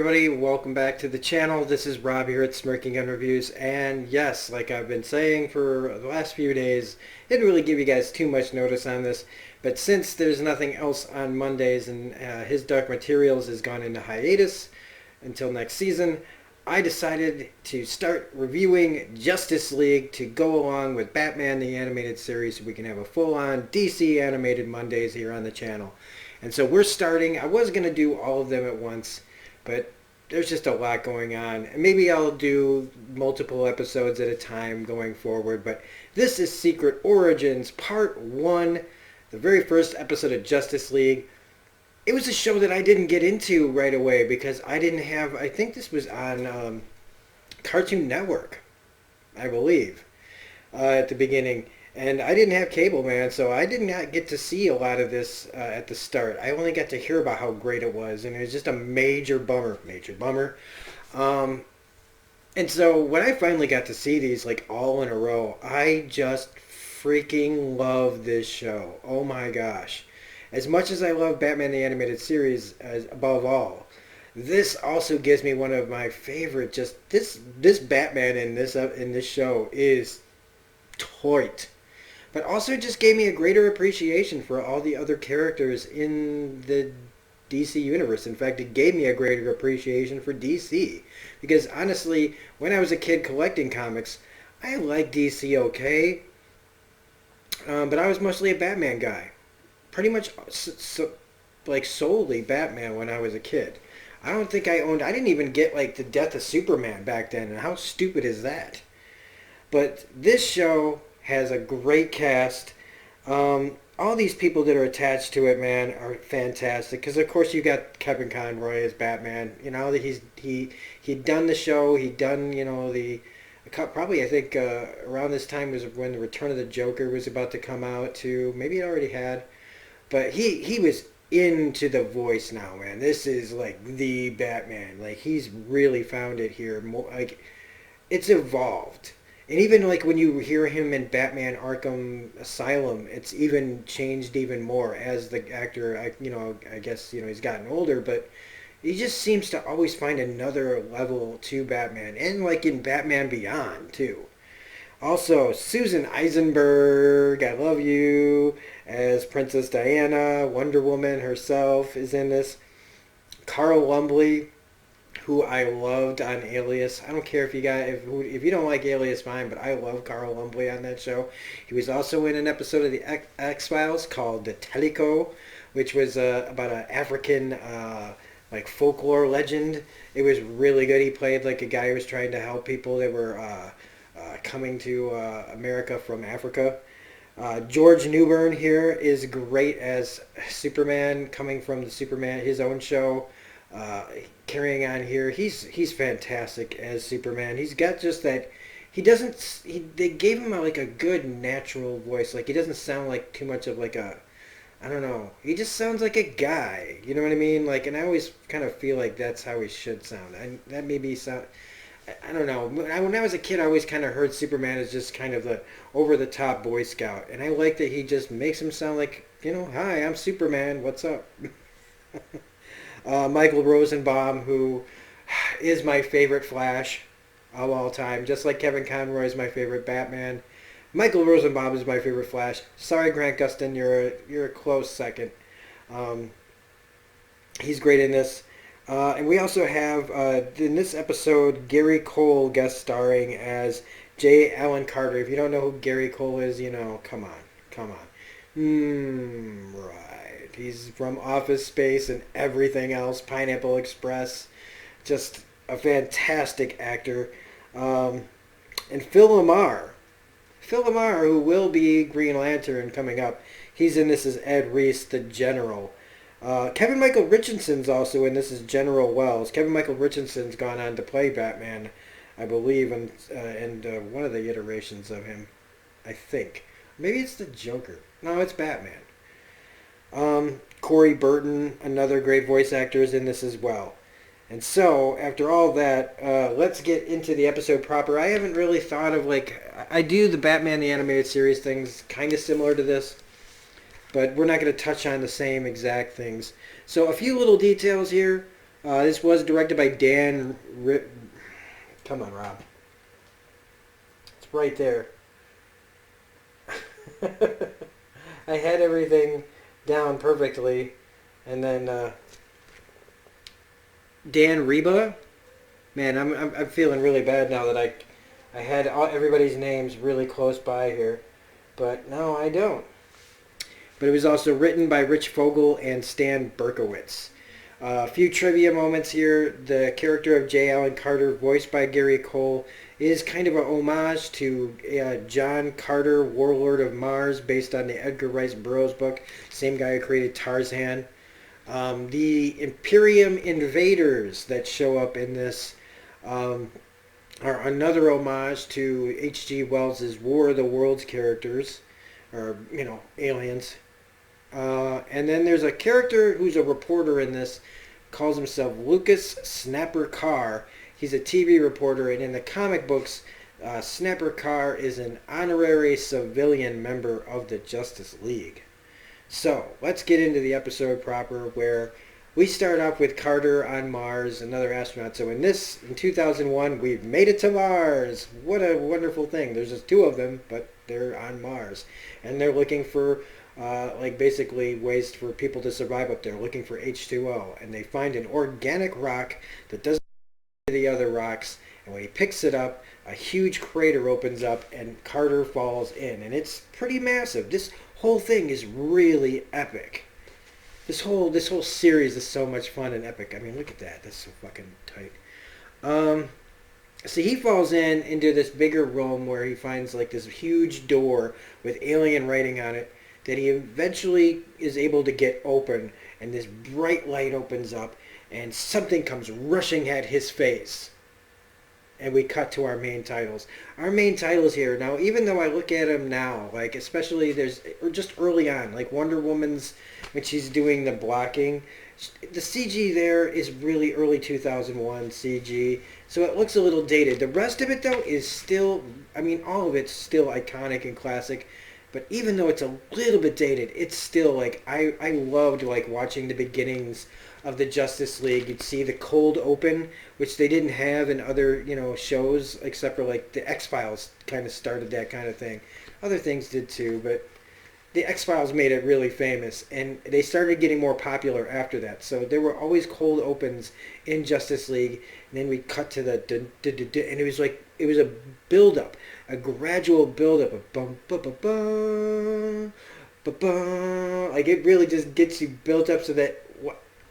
everybody, welcome back to the channel. This is Rob here at Smirking Gun Reviews, and yes, like I've been saying for the last few days, didn't really give you guys too much notice on this, but since there's nothing else on Mondays and His Dark Materials has gone into hiatus until next season, I decided to start reviewing Justice League to go along with Batman the Animated Series so we can have a full-on DC animated Mondays here on the channel. And so we're starting. I was going to do all of them at once, but there's just a lot going on. And maybe I'll do multiple episodes at a time going forward. But this is Secret Origins Part 1, the very first episode of Justice League. It was a show that I didn't get into right away because I didn't have, I think this was on Cartoon Network, I believe, at the beginning. And I didn't have cable, man, so I did not get to see a lot of this at the start. I only got to hear about how great it was, and it was just a major bummer. And so when I finally got to see these, like, all in a row, I just freaking love this show. Oh my gosh. As much as I love Batman the Animated Series above all, this also gives me one of my favorite, just, this Batman in this show is toit. But also just gave me a greater appreciation for all the other characters in the DC universe. In fact, it gave me a greater appreciation for DC. Because honestly, when I was a kid collecting comics, I liked DC okay. But I was mostly a Batman guy. Pretty much like solely Batman when I was a kid. I don't think I didn't even get like the Death of Superman back then. And how stupid is that? But this show has a great cast. All these people that are attached to it, man, are fantastic. Because of course you got Kevin Conroy as Batman. You know that he'd done the show. He'd done probably I think around this time was when the Return of the Joker was about to come out too. Maybe it already had, but he was into the voice now, man. This is like the Batman. Like he's really found it here. More like it's evolved. And even like when you hear him in Batman Arkham Asylum, it's even changed even more as the actor. I guess he's gotten older, but he just seems to always find another level to Batman, and like in Batman Beyond too. Also, Susan Eisenberg, I love you, as Princess Diana. Wonder Woman herself is in this. Carl Lumbly, who I loved on Alias. I don't care if you don't like Alias, fine, but I love Carl Lumbly on that show. He was also in an episode of the X-Files called The Teleco, which was about an African like folklore legend. It was really good. He played like a guy who was trying to help people that were coming to America from Africa. George Newbern here is great as Superman, coming from the Superman, his own show. Carrying on here, he's fantastic as Superman. He's got just that. They gave him like a good natural voice. Like he doesn't sound like too much of like a, I don't know. He just sounds like a guy. You know what I mean? Like, and I always kind of feel like that's how he should sound. And that maybe sound. I don't know. When I was a kid, I always kind of heard Superman as just kind of the over-the-top Boy Scout, and I like that he just makes him sound like, hi, I'm Superman. What's up? Michael Rosenbaum, who is my favorite Flash of all time, just like Kevin Conroy is my favorite Batman. Michael Rosenbaum is my favorite Flash. Sorry, Grant Gustin, you're a close second. He's great in this. And we also have, in this episode, Gary Cole guest starring as J. Allen Carter. If you don't know who Gary Cole is, come on. Right. He's from Office Space and everything else. Pineapple Express. Just a fantastic actor. And Phil LaMarr. Phil LaMarr, who will be Green Lantern coming up. He's in this as Ed Reese, the General. Kevin Michael Richardson's also in this as General Wells. Kevin Michael Richardson's gone on to play Batman, I believe, and one of the iterations of him, I think. Maybe it's the Joker. No, it's Batman. Corey Burton, another great voice actor, is in this as well. And so, after all that, let's get into the episode proper. I haven't really thought of, I do the Batman the Animated Series things kind of similar to this, but we're not going to touch on the same exact things. So a few little details here. This was directed by Come on, Rob. It's right there. I had everything down perfectly, and then Dan Reba. Man, I'm feeling really bad now that I had everybody's names really close by here, but no, I don't. But it was also written by Rich Fogel and Stan Berkowitz. A few trivia moments here. The character of J. Allen Carter, voiced by Gary Cole, is kind of a homage to John Carter, Warlord of Mars, based on the Edgar Rice Burroughs book. Same guy who created Tarzan. The Imperium invaders that show up in this are another homage to H.G. Wells' War of the Worlds characters, or, aliens. And then there's a character who's a reporter in this, calls himself Lucas Snapper Carr. He's a TV reporter, and in the comic books, Snapper Carr is an honorary civilian member of the Justice League. So, let's get into the episode proper, where we start off with Carter on Mars, another astronaut. So in 2001, we've made it to Mars. What a wonderful thing. There's just two of them, but they're on Mars. And they're looking for, basically ways for people to survive up there, looking for H2O. And they find an organic rock that doesn't the other rocks, and when he picks it up, a huge crater opens up and Carter falls in, and it's pretty massive. This whole thing is really epic. This whole series is so much fun and epic. I mean, look at that. That's so fucking tight. So he falls into this bigger room where he finds like this huge door with alien writing on it that he eventually is able to get open, and this bright light opens up and something comes rushing at his face. And we cut to our main titles. Our main titles here, now, even though I look at them now, like, especially or just early on, like Wonder Woman's, when she's doing the blocking, the CG there is really early 2001 CG, so it looks a little dated. The rest of it, though, is still, all of it's still iconic and classic. But even though it's a little bit dated, it's still, like, I loved, like, watching the beginnings of the Justice League. You'd see the cold open, which they didn't have in other, shows, except for, like, the X-Files kind of started that kind of thing. Other things did, too, but the X-Files made it really famous, and they started getting more popular after that. So there were always cold opens in Justice League, and then we cut to the and it was like, it was a build-up, a gradual build-up of bum bum bum bum bum bum. Like, it really just gets you built up so that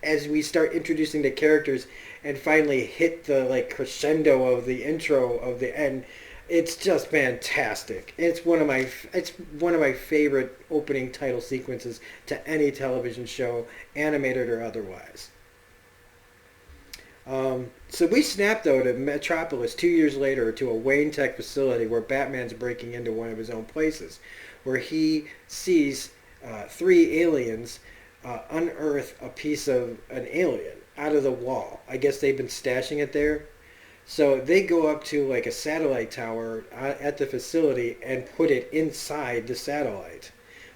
as we start introducing the characters and finally hit the like crescendo of the intro of the end, it's just fantastic. It's one of my favorite opening title sequences to any television show, animated or otherwise. So we snap, though, to Metropolis 2 years later, to a Wayne Tech facility where Batman's breaking into one of his own places, where he sees three aliens unearth a piece of an alien out of the wall. I guess they've been stashing it there. So they go up to like a satellite tower at the facility and put it inside the satellite.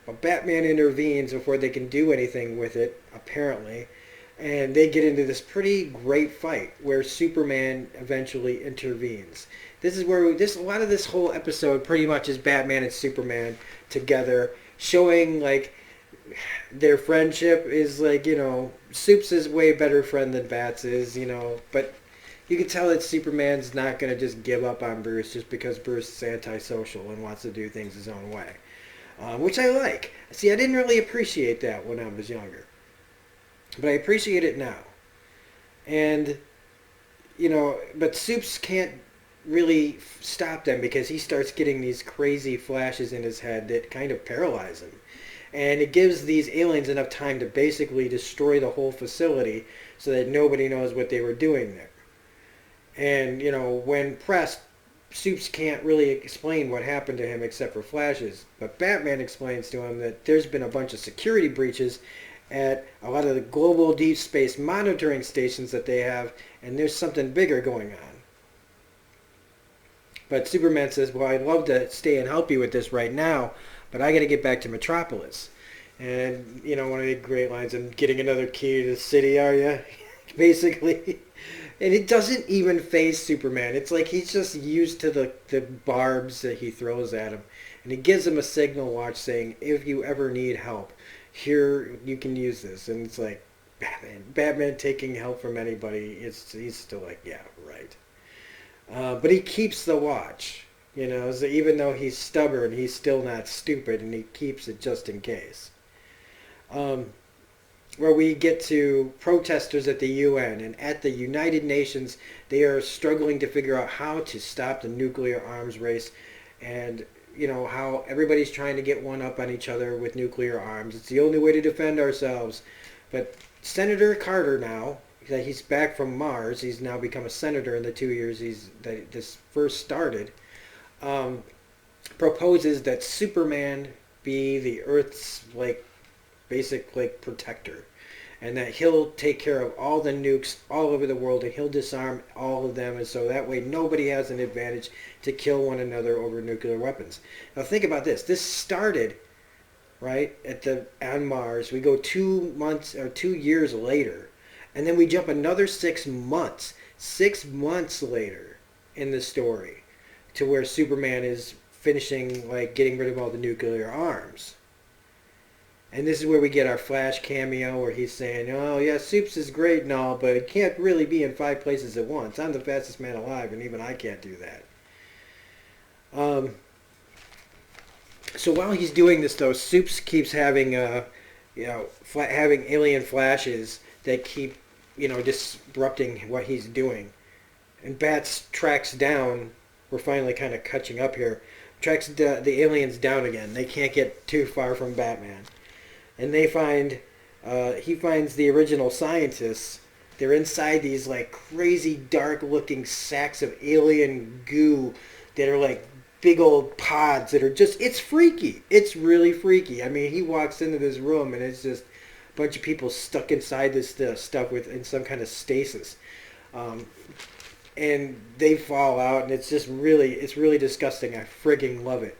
But Batman intervenes before they can do anything with it, apparently. And they get into this pretty great fight where Superman eventually intervenes. This is where a lot of this whole episode pretty much is Batman and Superman together, showing like their friendship is like, Supes is way better friend than Bats is, but you can tell that Superman's not going to just give up on Bruce just because Bruce is antisocial and wants to do things his own way, which I like. See, I didn't really appreciate that when I was younger, but I appreciate it now. And, but Supes can't really stop them because he starts getting these crazy flashes in his head that kind of paralyze him. And it gives these aliens enough time to basically destroy the whole facility so that nobody knows what they were doing there. And, when pressed, Supes can't really explain what happened to him except for flashes. But Batman explains to him that there's been a bunch of security breaches at a lot of the global deep space monitoring stations that they have, and there's something bigger going on. But Superman says, well, I'd love to stay and help you with this right now, but I got to get back to Metropolis. And, one of the great lines, I'm getting another key to the city, are you? basically. And it doesn't even phase Superman. It's like he's just used to the barbs that he throws at him. And he gives him a signal watch saying, if you ever need help, here you can use this. And it's like, Batman taking help from anybody, he's still like, yeah, right. But he keeps the watch. So even though he's stubborn, he's still not stupid, and he keeps it just in case. Where we get to protesters at the UN, and at the United Nations, they are struggling to figure out how to stop the nuclear arms race, and how everybody's trying to get one up on each other with nuclear arms. It's the only way to defend ourselves. But Senator Carter now, that he's back from Mars, he's now become a senator in the 2 years that this first started, proposes that Superman be the Earth's basic protector, and that he'll take care of all the nukes all over the world, and he'll disarm all of them, and so that way nobody has an advantage to kill one another over nuclear weapons. Now think about this. This started right on Mars. We go 2 months or 2 years later, and then we jump another 6 months. 6 months later in the story to where Superman is finishing getting rid of all the nuclear arms. And this is where we get our Flash cameo where he's saying, oh yeah, Supes is great and all, but it can't really be in 5 places at once. I'm the fastest man alive, and even I can't do that. So while he's doing this, though, Supes keeps having, having alien flashes that keep, disrupting what he's doing. And Bats tracks down, we're finally kind of catching up here, tracks the aliens down again. They can't get too far from Batman. And he finds the original scientists. They're inside these crazy dark looking sacks of alien goo that are big old pods that are it's freaky. It's really freaky. I mean, he walks into this room and it's just a bunch of people stuck inside this stuff in some kind of stasis. And they fall out, and it's really disgusting. I frigging love it.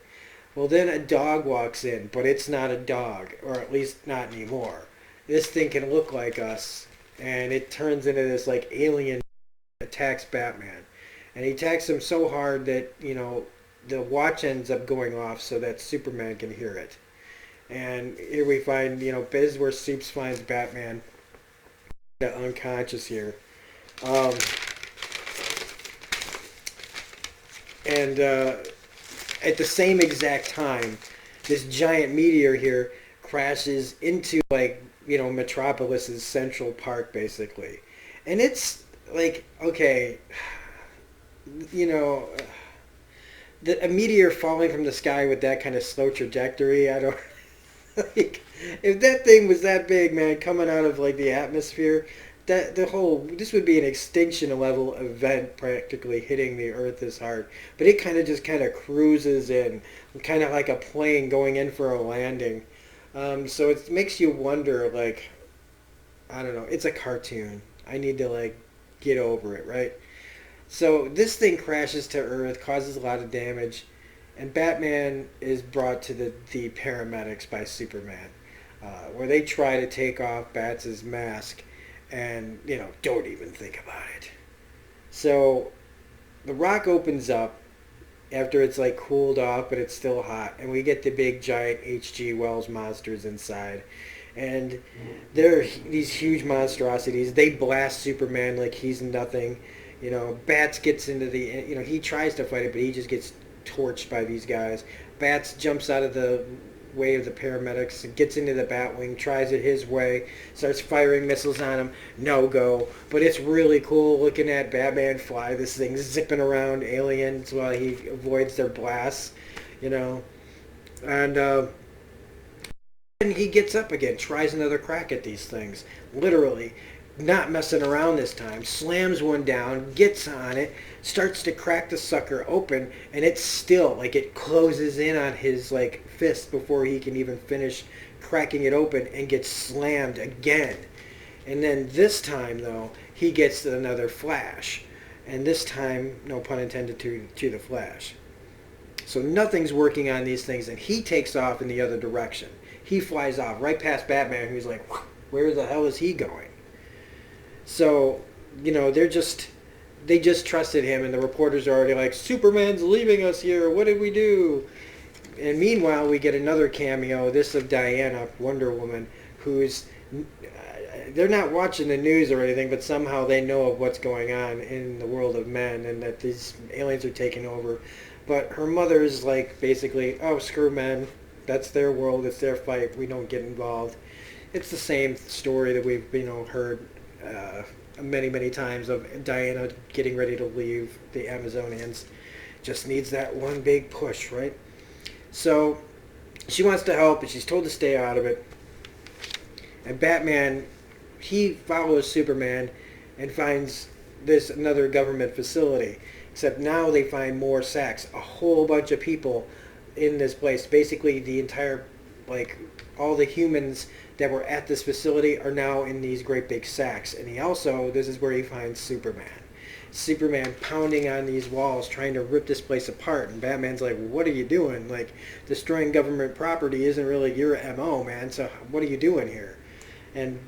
Well, then a dog walks in, but it's not a dog, or at least not anymore. This thing can look like us, and it turns into this alien, attacks Batman. And he attacks him so hard that, the watch ends up going off so that Superman can hear it. And here we find, this is where Supes finds Batman unconscious here. At the same exact time, this giant meteor here crashes into Metropolis's Central Park, basically. And it's okay, a meteor falling from the sky with that kind of slow trajectory, I don't if that thing was that big, man, coming out of the atmosphere, this would be an extinction level event, practically hitting the Earth this hard. But it kind of cruises in, kind of like a plane going in for a landing. So it makes you wonder, I don't know, it's a cartoon. I need to get over it, right? So this thing crashes to Earth, causes a lot of damage, and Batman is brought to the paramedics by Superman, where they try to take off Bats' mask. And, don't even think about it. So the rock opens up after it's cooled off, but it's still hot. And we get the big giant H.G. Wells monsters inside. And they're these huge monstrosities. They blast Superman like he's nothing. Bats gets into he tries to fight it, but he just gets torched by these guys. Bats jumps out of the way of the paramedics, gets into the Batwing, tries it his way, starts firing missiles on him, no go. But it's really cool looking at Batman fly this thing, zipping around aliens while he avoids their blasts, and he gets up again, tries another crack at these things, literally not messing around this time, slams one down, gets on it, starts to crack the sucker open, and it's still it closes in on his fist before he can even finish cracking it open, and gets slammed again. And then this time, though, he gets another flash, and this time, no pun intended, to the Flash. So nothing's working on these things, and he takes off in the other direction. He flies off right past Batman, who's where the hell is he going? So, they just trusted him, and the reporters are already like, Superman's leaving us here. What did we do? And meanwhile, we get another cameo, this of Diana, Wonder Woman, who's... they're not watching the news or anything, but somehow they know of what's going on in the world of men and that these aliens are taking over. But her mother's like, basically, oh, screw men. That's their world. It's their fight. We don't get involved. It's the same story that we've, heard many times of Diana getting ready to leave the Amazonians. Just needs that one big push, right? So she wants to help, but she's told to stay out of it. And Batman, he follows Superman and finds this another government facility. Except now they find more sacks. A whole bunch of people in this place. Basically the entire, all the humans that were at this facility are now in these great big sacks. And this is where he finds Superman. Superman pounding on these walls, trying to rip this place apart. And Batman's like, what are you doing? Destroying government property isn't really your MO, man. So what are you doing here? And,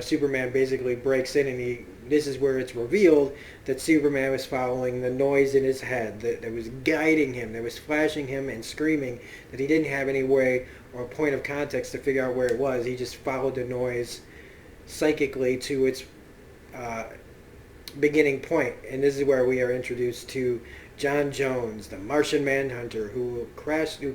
Superman basically breaks in, and this is where it's revealed that Superman was following the noise in his head that was guiding him, that was flashing him and screaming, that he didn't have any way or point of context to figure out where it was. He just followed the noise psychically to its beginning point. And this is where we are introduced to John Jones, the Martian Manhunter, who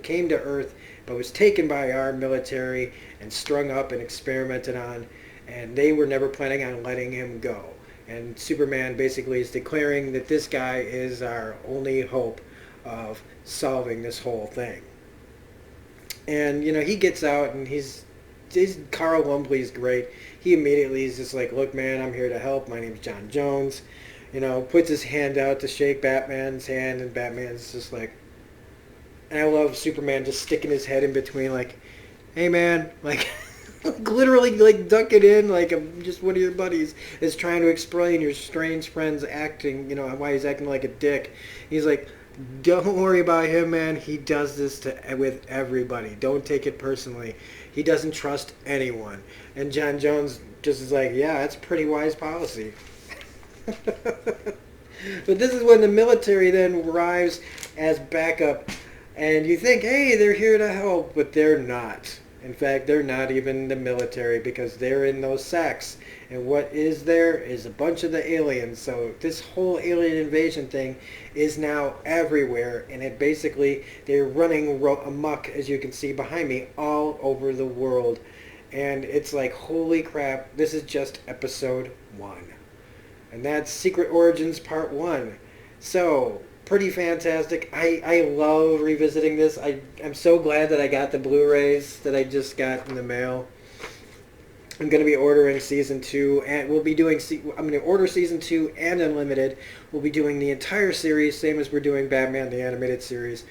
came to Earth but was taken by our military and strung up and experimented on, and they were never planning on letting him go. And Superman basically is declaring that this guy is our only hope of solving this whole thing. And, he gets out, and Carl Lumbly's great. He immediately is just like, look, man, I'm here to help. My name's John Jones. Puts his hand out to shake Batman's hand, and Batman's just like... And I love Superman just sticking his head in between, like, hey, man, literally, duck it in, I'm just one of your buddies, is trying to explain your strange friend's acting, why he's acting like a dick. He's like, don't worry about him, man. He does this with everybody. Don't take it personally. He doesn't trust anyone. And John Jones just is like, yeah, that's pretty wise policy. But this is when the military then arrives as backup, and you think, hey, they're here to help, but they're not. In fact, they're not even the military, because they're in those sacks. And what is there is a bunch of the aliens. So this whole alien invasion thing is now everywhere, and they're running amok, as you can see behind me, all over the world. And it's like, holy crap, this is just episode 1. And that's Secret Origins Part 1. So, pretty fantastic. I love revisiting this. I'm so glad that I got the Blu-rays that I just got in the mail. I'm going to be ordering Season 2, and I'm going to order Season 2 and Unlimited. We'll be doing the entire series, same as we're doing Batman, the animated series,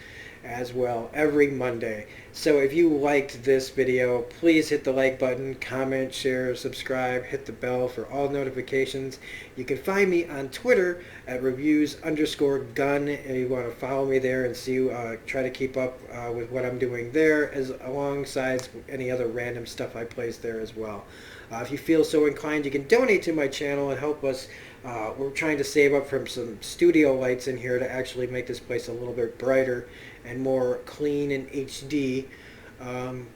as well, every Monday. So if you liked this video, please hit the like button, comment, share, subscribe, hit the bell for all notifications. You can find me on Twitter at reviews_gun, and you want to follow me there and see, try to keep up with what I'm doing there, alongside any other random stuff I place there as well. If you feel so inclined, you can donate to my channel and help us. We're trying to save up from some studio lights in here to actually make this place a little bit brighter and more clean and HD. And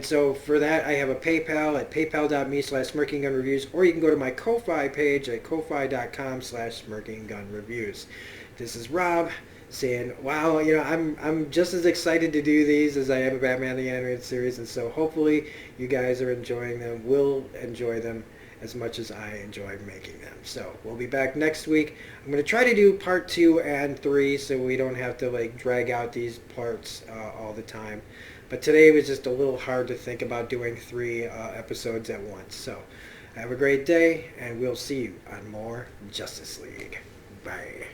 so for that, I have a PayPal at paypal.me/SmirkingGunReviews, or you can go to my Ko-Fi page at ko-fi.com/SmirkingGunReviews. This is Rob saying, wow, I'm just as excited to do these as I am about Batman the Animated Series, and so hopefully you guys are enjoying them, will enjoy them as much as I enjoy making them. So we'll be back next week. I'm going to try to do part 2 and 3 so we don't have to drag out these parts all the time. But today was just a little hard to think about doing 3 episodes at once. So have a great day, and we'll see you on more Justice League. Bye.